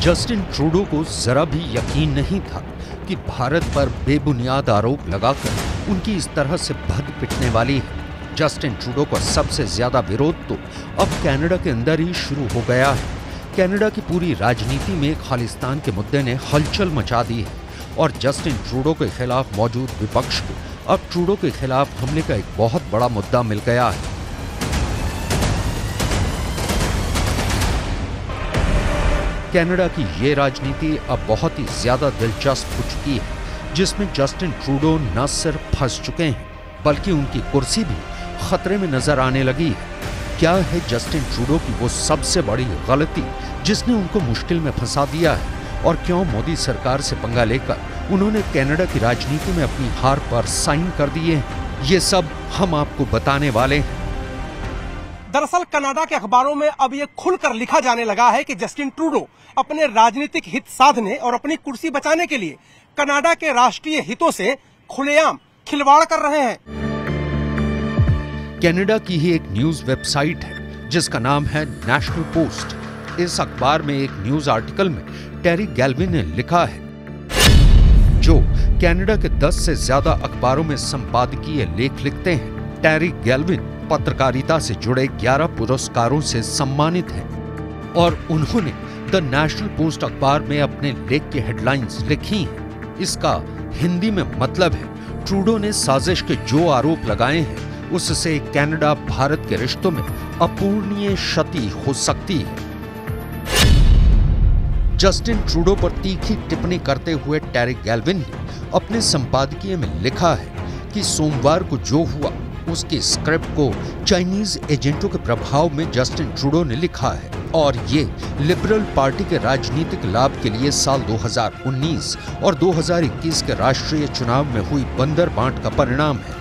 Justin Trudeau को जरा भी यकीन नहीं था कि भारत पर बेबुनियाद आरोप लगाकर उनकी इस तरह से भद पिटने वाली है। जस्टिन ट्रूडो का सबसे ज्यादा विरोध तो अब कनाडा के अंदर ही शुरू हो गया है। कनाडा की पूरी राजनीति में खालिस्तान के मुद्दे ने हलचल मचा दी है और जस्टिन ट्रूडो के खिलाफ मौजूद विपक्ष को अब ट्रूडो के खिलाफ हमले का एक बहुत बड़ा मुद्दा मिल गया है। कनाडा की ये राजनीति अब बहुत ही ज्यादा दिलचस्प हो चुकी है, जिसमें जस्टिन ट्रूडो न सिर्फ फंस चुके हैं बल्कि उनकी कुर्सी भी खतरे में नजर आने लगी है। क्या है जस्टिन ट्रूडो की वो सबसे बड़ी गलती जिसने उनको मुश्किल में फंसा दिया है, और क्यों मोदी सरकार से पंगा लेकर उन्होंने कनाडा की राजनीति में अपनी हार पर साइन कर दिए हैं, ये सब हम आपको बताने वाले हैं। दरअसल कनाडा के अखबारों में अब ये खुलकर लिखा जाने लगा है कि जस्टिन ट्रूडो अपने राजनीतिक हित साधने और अपनी कुर्सी बचाने के लिए कनाडा के राष्ट्रीय हितों से खुलेआम खिलवाड़ कर रहे हैं। कनाडा की ही एक न्यूज वेबसाइट है जिसका नाम है नेशनल पोस्ट। इस अखबार में एक न्यूज आर्टिकल में टेरी गैल्विन ने लिखा है, जो कनाडा के 10 से ज्यादा अखबारों में संपादकीय लेख लिखते हैं। टेरी गैल्विन पत्रकारिता से जुड़े 11 पुरस्कारों से सम्मानित हैं और उन्होंने द नेशनल पोस्ट अखबार में अपने लेख की हेडलाइंस लिखी हैं। इसका हिंदी में मतलब है, ट्रूडो ने साजिश के जो आरोप लगाए हैं उससे कनाडा भारत के रिश्तों में अपूरणीय क्षति हो सकती है। जस्टिन ट्रूडो पर तीखी टिप्पणी करते हुए टेरी गैल्विन ने अपने संपादकीय में लिखा है कि सोमवार को जो हुआ उसके स्क्रिप्ट को चाइनीज एजेंटों के प्रभाव में जस्टिन ट्रूडो ने लिखा है और ये लिबरल पार्टी के राजनीतिक लाभ के लिए साल 2019 और 2021 के राष्ट्रीय चुनाव में हुई बंदर बांट का परिणाम है।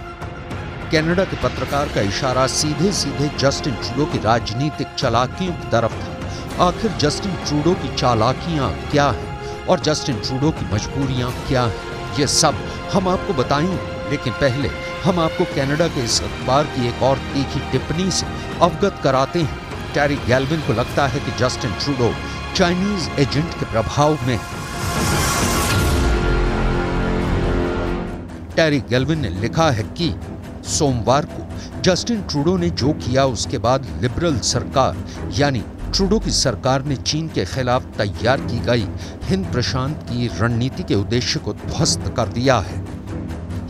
कनाडा के पत्रकार का इशारा सीधे सीधे जस्टिन ट्रूडो की राजनीतिक चालाकियों की तरफ था। आखिर जस्टिन ट्रूडो की चालाकियां क्या हैं और जस्टिन ट्रूडो की मजबूरियां क्या हैं, ये सब हम आपको बताएंगे। लेकिन पहले हम आपको कनाडा के इस अखबार की एक और तीखी टिप्पणी से अवगत कराते हैं। टेरी गैल्विन को लगता है कि जस्टिन ट्रूडो चाइनीज एजेंट के प्रभाव में। टेरी गैल्विन ने लिखा है कि सोमवार को जस्टिन ट्रूडो ने जो किया उसके बाद लिबरल सरकार यानी ट्रूडो की सरकार ने चीन के खिलाफ तैयार की गई हिंद प्रशांत की रणनीति के उद्देश्य को ध्वस्त कर दिया है।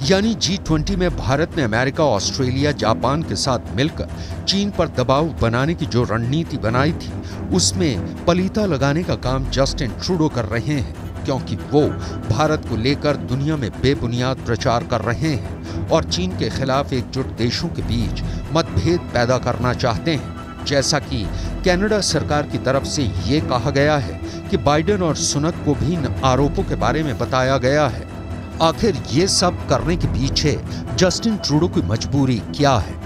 यानी G20 में भारत ने अमेरिका, ऑस्ट्रेलिया, जापान के साथ मिलकर चीन पर दबाव बनाने की जो रणनीति बनाई थी उसमें पलीता लगाने का काम जस्टिन ट्रूडो कर रहे हैं, क्योंकि वो भारत को लेकर दुनिया में बेबुनियाद प्रचार कर रहे हैं और चीन के खिलाफ एकजुट देशों के बीच मतभेद पैदा करना चाहते हैं। जैसा कि कनाडा सरकार की तरफ से ये कहा गया है कि बाइडेन और सुनक को भी इन आरोपों के बारे में बताया गया है। आखिर ये सब करने के पीछे जस्टिन ट्रूडो की मजबूरी क्या है?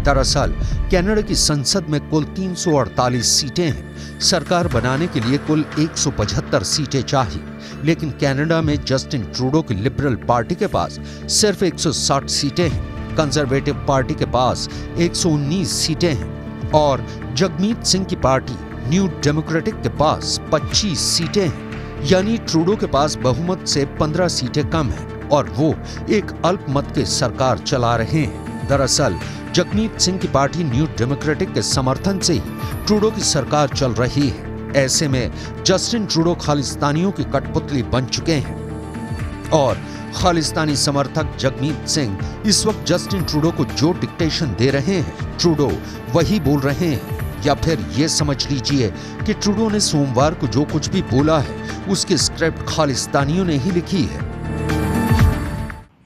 दरअसल कनाडा की संसद में कुल 348 सीटें हैं। सरकार बनाने के लिए कुल 175 सीटें चाहिए, लेकिन कनाडा में जस्टिन ट्रूडो की लिबरल पार्टी के पास सिर्फ 160 सीटें हैं, कंजर्वेटिव पार्टी के पास 119 सीटें हैं और जगमीत सिंह की पार्टी न्यू डेमोक्रेटिक के पास 25 सीटें हैं। यानी ट्रूडो के पास बहुमत से 15 सीटें कम हैं और वो एक अल्पमत की सरकार चला रहे हैं। दरअसल जगमीत सिंह की पार्टी न्यू डेमोक्रेटिक के समर्थन से ही ट्रूडो की सरकार चल रही है। ऐसे में जस्टिन ट्रूडो खालिस्तानियों की कठपुतली बन चुके हैं और खालिस्तानी समर्थक जगमीत सिंह इस वक्त जस्टिन ट्रूडो को जो डिक्टेशन दे रहे हैं ट्रूडो वही बोल रहे हैं। या फिर ये समझ लीजिए कि ट्रूडो ने सोमवार को जो कुछ भी बोला है उसकी स्क्रिप्ट खालिस्तानियों ने ही लिखी है।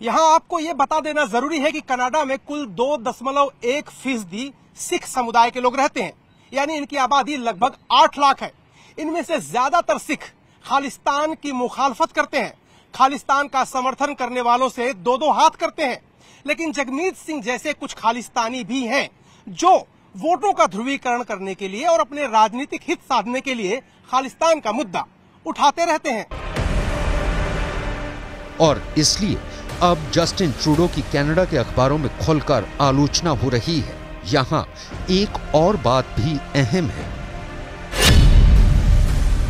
यहाँ आपको ये बता देना जरूरी है कि कनाडा में कुल 2.1% सिख समुदाय के लोग रहते हैं, यानी इनकी आबादी लगभग 8 लाख है। इनमें से ज्यादातर सिख खालिस्तान की मुखालफत करते हैं, खालिस्तान का समर्थन करने वालों से दो हाथ करते हैं। लेकिन जगमीत सिंह जैसे कुछ खालिस्तानी भी हैं जो वोटों का ध्रुवीकरण करने के लिए और अपने राजनीतिक हित साधने के लिए खालिस्तान का मुद्दा उठाते रहते हैं। और इसलिए अब जस्टिन ट्रूडो की कनाडा के अखबारों में खुलकर आलोचना हो रही है। यहाँ एक और बात भी अहम है।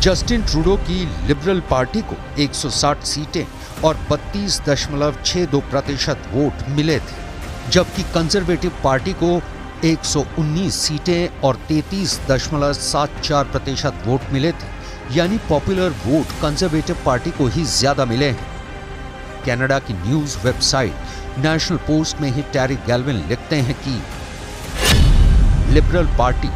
जस्टिन ट्रूडो की लिबरल पार्टी को 160 सीटें और 32.62% वोट मिले थे, जबकि कंजर्वेटिव पार्टी को 119 सीटें और 33.74% वोट मिले थे, यानी पॉपुलर वोट कंजर्वेटिव पार्टी को ही ज्यादा मिले हैं। कनाडा की न्यूज वेबसाइट नेशनल पोस्ट में ही टेरी गैल्विन लिखते हैं कि लिबरल पार्टी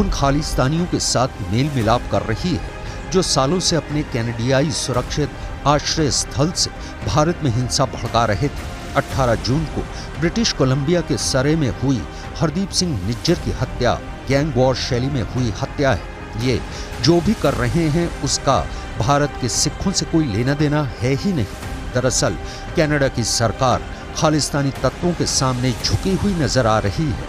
उन खालिस्तानियों के साथ मेल मिलाप कर रही है जो सालों से अपने कैनेडियाई सुरक्षित आश्रय स्थल से भारत में हिंसा भड़का रहे थे। 18 जून को ब्रिटिश कोलंबिया के सरे में हुई हरदीप सिंह निज्जर की हत्या गैंग वॉर शैली में हुई हत्या है। ये जो भी कर रहे हैं उसका भारत के सिखों से कोई लेना देना है ही नहीं। दरअसल कनाडा की सरकार खालिस्तानी तत्वों के सामने झुकी हुई नजर आ रही है।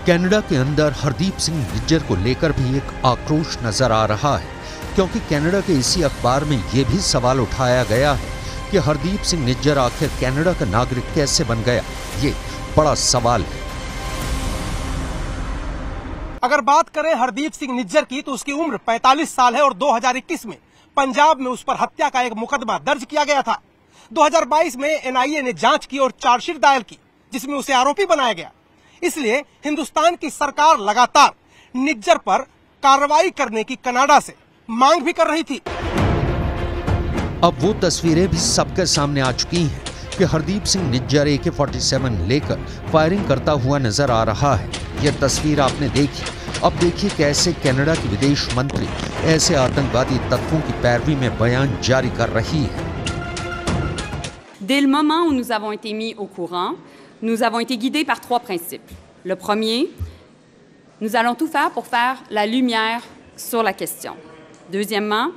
कनाडा के अंदर हरदीप सिंह निज्जर को लेकर भी एक आक्रोश नजर आ रहा है, क्योंकि कनाडा के इसी अखबार में यह भी सवाल उठाया गया है कि हरदीप सिंह निज्जर आखिर कनाडा का नागरिक कैसे बन गया। ये बड़ा सवाल है। अगर बात करें हरदीप सिंह निज्जर की, तो उसकी उम्र 45 साल है और 2021 में पंजाब में उस पर हत्या का एक मुकदमा दर्ज किया गया था। 2022 में एनआईए ने जांच की और चार्जशीट दायर की, जिसमें उसे आरोपी बनाया गया। इसलिए हिंदुस्तान की सरकार लगातार निज्जर पर कार्रवाई करने की कनाडा से मांग भी कर रही थी। अब वो तस्वीरें भी सबके सामने आ चुकी हैं कि हरदीप सिंह निज्जर AK-47 लेकर फायरिंग करता हुआ नजर आ रहा है। ये तस्वीर आपने देखी। अब देखिए कैसे कनाडा की विदेश मंत्री ऐसे आतंकवादी तत्वों की पैरवी में बयान जारी कर रही है। Dès le moment où nous avons été mis au courant, nous avons été guidés par 3 principes. Le premier, nous allons tout faire pour faire la lumière sur la question. Deuxièmement,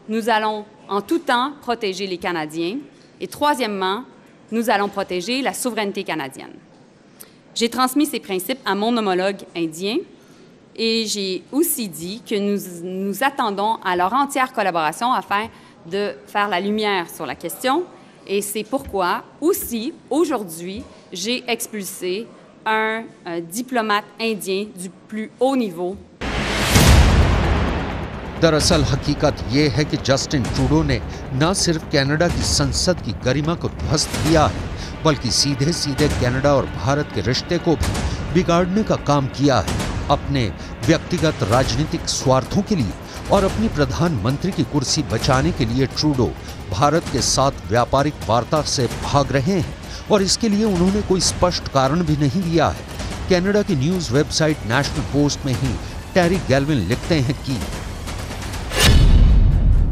nous allons en tout temps protéger les Canadiens. Et troisièmement, nous allons protéger la souveraineté canadienne. J'ai transmis ces principes à mon homologue indien et j'ai aussi dit que nous attendons à leur entière collaboration afin de faire la lumière sur la question. Et c'est pourquoi aussi, aujourd'hui, j'ai expulsé un diplomate indien du plus haut niveau. दरअसल हकीकत ये है कि Justin Trudeau ने न सिर्फ Canada की संसद की गरिमा को ध्वस्त किया है, बल्कि सीधे सीधे कनाडा और भारत के रिश्ते को भी बिगाड़ने का काम किया है। अपने व्यक्तिगत राजनीतिक स्वार्थों के लिए और अपनी प्रधानमंत्री की कुर्सी बचाने के लिए ट्रूडो भारत के साथ व्यापारिक वार्ता से भाग रहे हैं और इसके लिए उन्होंने कोई स्पष्ट कारण भी नहीं दिया है। कनाडा की न्यूज वेबसाइट नेशनल पोस्ट में ही टेरी गैल्विन लिखते हैं कि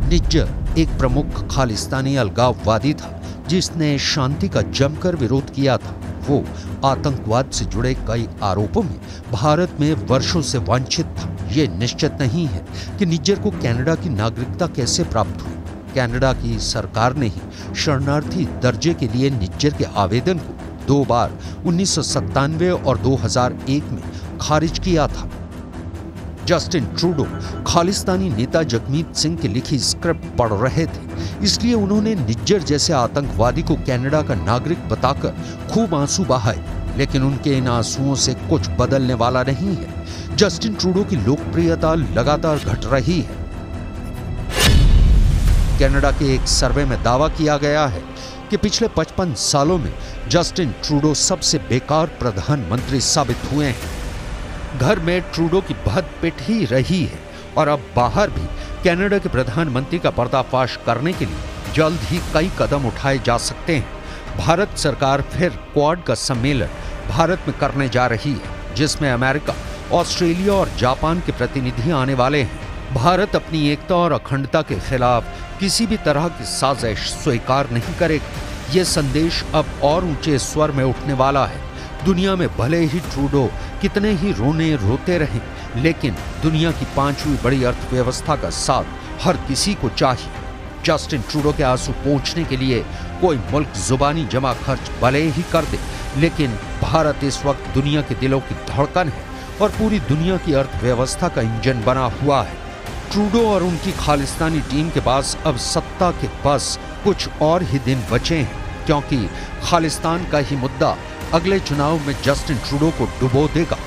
निज्जर एक प्रमुख खालिस्तानी अलगाववादी था जिसने शांति का जमकर विरोध किया था। वो आतंकवाद से जुड़े कई आरोपों में भारत में वर्षों से वांछित था। ये निश्चित नहीं है कि निज्जर को कनाडा की नागरिकता कैसे प्राप्त हुई। कनाडा की सरकार ने ही शरणार्थी दर्जे के लिए निज्जर के आवेदन को 2 बार 1997 और 2001 में खारिज किया था। जस्टिन ट्रूडो खालिस्तानी नेता जगमीत सिंह की लिखी स्क्रिप्ट पढ़ रहे थे, इसलिए उन्होंने निज्जर जैसे आतंकवादी को कनाडा का नागरिक बताकर खूब आंसू बहाए, लेकिन उनके इन आंसुओं से कुछ बदलने वाला नहीं है। जस्टिन ट्रूडो की लोकप्रियता लगातार घट रही है। कनाडा के एक सर्वे में दावा किया गया है कि पिछले 55 सालों में जस्टिन ट्रूडो सबसे बेकार प्रधानमंत्री साबित हुए हैं। घर में ट्रूडो की बद पिट ही रही है और अब बाहर भी कनाडा के प्रधानमंत्री का पर्दाफाश करने के लिए जल्द ही कई कदम उठाए जा सकते हैं। भारत सरकार फिर क्वाड का सम्मेलन भारत में करने जा रही है, जिसमें अमेरिका, ऑस्ट्रेलिया और जापान के प्रतिनिधि आने वाले हैं। भारत अपनी एकता और अखंडता के खिलाफ किसी भी तरह की साजिश स्वीकार नहीं करेगा। ये संदेश अब और ऊंचे स्वर में उठने वाला है। दुनिया में भले ही ट्रूडो कितने ही रोते रहें, लेकिन दुनिया की 5वीं बड़ी अर्थव्यवस्था का साथ हर किसी को चाहिए। जस्टिन ट्रूडो के आंसू पोंछने के लिए कोई मुल्क जुबानी जमा खर्च भले ही कर दे, लेकिन भारत इस वक्त दुनिया के दिलों की धड़कन है और पूरी दुनिया की अर्थव्यवस्था का इंजन बना हुआ है। ट्रूडो और उनकी खालिस्तानी टीम के पास अब सत्ता के बस कुछ और ही दिन बचे हैं, क्योंकि खालिस्तान का ही मुद्दा अगले चुनाव में जस्टिन ट्रूडो को डुबो देगा।